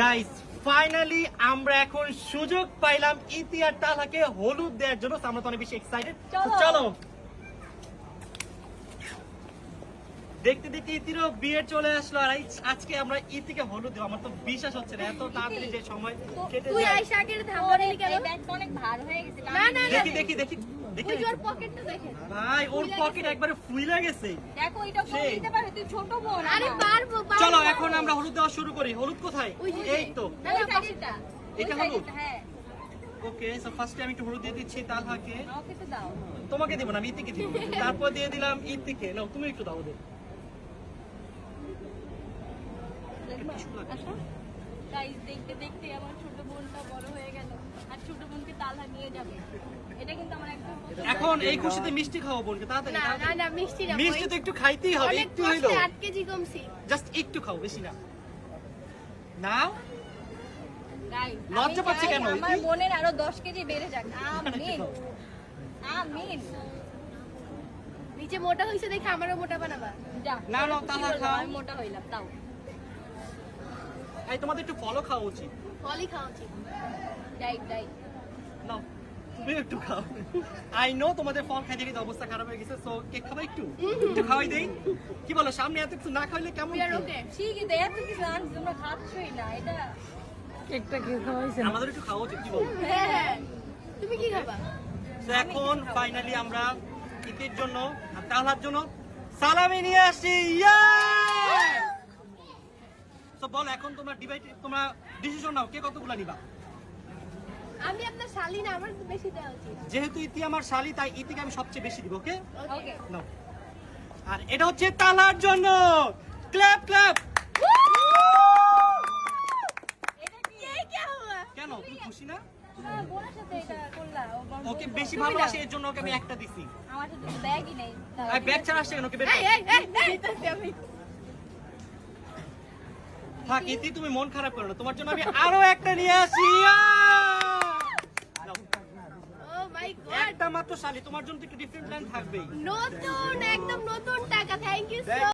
Guys finally আমরা এখন সুযোগ পাইলাম ইতি আর তালহাকে হলুদ দেওয়ার জন্য। আমরা তো অনেক বেশি এক্সাইটেড। চলো দেখতে দেখতে ইতিরও বিয়ে চলে আসলো আর আজকে আমরা ইতিকে হলুদ দেব। আমার তো বিশ্বাস হচ্ছে না এত তাড়াতাড়ি যে সময় কেটে তুই যায়। আইসা আগে ধামরে কেন? এই ব্যাগটা অনেক ভার হয়ে গেছে। না না দেখি দেখি দেখি দেখি ওই ওর পকেটটা দেখেন। ভাই ওর পকেট একবারে ফুইলা গেছে। দেখো এটা বল সেই। দিতে পারে, তুই ছোট বোন। আরে পারবো। চলো এখন আমরা হলুদ দেওয়া শুরু করি। হলুদ কোথায়? ওই যে, এই তো। না না পাশেটা। এটা হলুদ? হ্যাঁ, ওকে সো ফার্স্টে আমি একটু হলুদ দিয়ে দিচ্ছি তালহাকে। ওকে তো দাও। তোমাকে দিব না, আমি ইতিকে দিব। তারপর দিয়ে দিলাম ইতিকে। নাও তুমি একটু দাও ওদের। আচ্ছা গাইস, দেখতে দেখতে আমার ছোট বোনটা বড় হয়ে গেল আর ছোট বোনকে তালহা নিয়ে যাবে। এটা কিন্তু আমার একদম এখন এই খুশিতে মিষ্টি খাওয়া বোনকে তাড়াতাড়ি না না তাড়াতাড়ি। না মিষ্টি না। মিষ্টি তো একটু খাইতেই হবে, অনেক একটু কষ্টে হইলো 8 কেজি কমছি। জাস্ট একটু খাও, বেশি না। নাও গাইস, লজ্জা পাচ্ছে কেন? আমার বোনের আরো 10 কেজি বেড়ে যাক। আমিন আমিন। নিচে মোটা হইছে দেখে আমারও মোটা বানাবা। যা না, না, তালহা খাও। আমি মোটা হইলাম তাও। এই তোমাদের একটু ফলো খাওয়া উচিত। ফলই খাওয়া উচিত। ডাইট ডাইট। নাও তুমি একটু খাও। আই নো তোমাদের ফল খাইতে খাইতে অবস্থা খারাপ হয়ে গেছে, সো কেক খাবা একটু? একটু খাওয়াই দেই। কি বলো, সামনে এত কিছু না খাইলে কেমন? We are okay. ঠিকই তো, এত কিছু আনছি তোমরা খাচ্ছই না। এটা আমাদের একটু খাওয়া উচিত, কি বলো? হ্যাঁ হ্যাঁ। তুমি কি খাবা? তো এখন ফাইনালি আমরা ইতির জন্য আর তালহার জন্য সালামি নিয়ে আসি। তো বল এখন তোমরা তোমরা ডিসিশন নাও, কে কতগুলা নিবা? আমি আপনার শালি না, আমার বেশি দেওয়া উচিত। যেহেতু ইতি আমার শালি তাই ইতিকে আমি সবচেয়ে বেশি দিব। ওকে ওকে। নাও। আর এটা হচ্ছে তালহার জন্য। Clap clap. এটা কি? ये क्या हुआ? কেন তুমি খুশি না? বোনের সাথে এটা করলা। ওকে বেশি ভালোবাসে এর জন্য ওকে আমি একটা দিছি। আমার সাথে তো ব্যাগই নেই। আর ব্যাগ ছাড়া আসছে কেন? ওকে বের এই করো। এই এই থাক ইতি, তুমি মন খারাপ করো না, তোমার জন্য আমি আরো একটা নিয়ে আসি। নাও। ও মাই গড, একটা মাত্র শালি, তোমার জন্য তো একটু ডিফারেন্ট প্ল্যান থাকবেই। নতুন একদম নতুন টাকা। Thank you so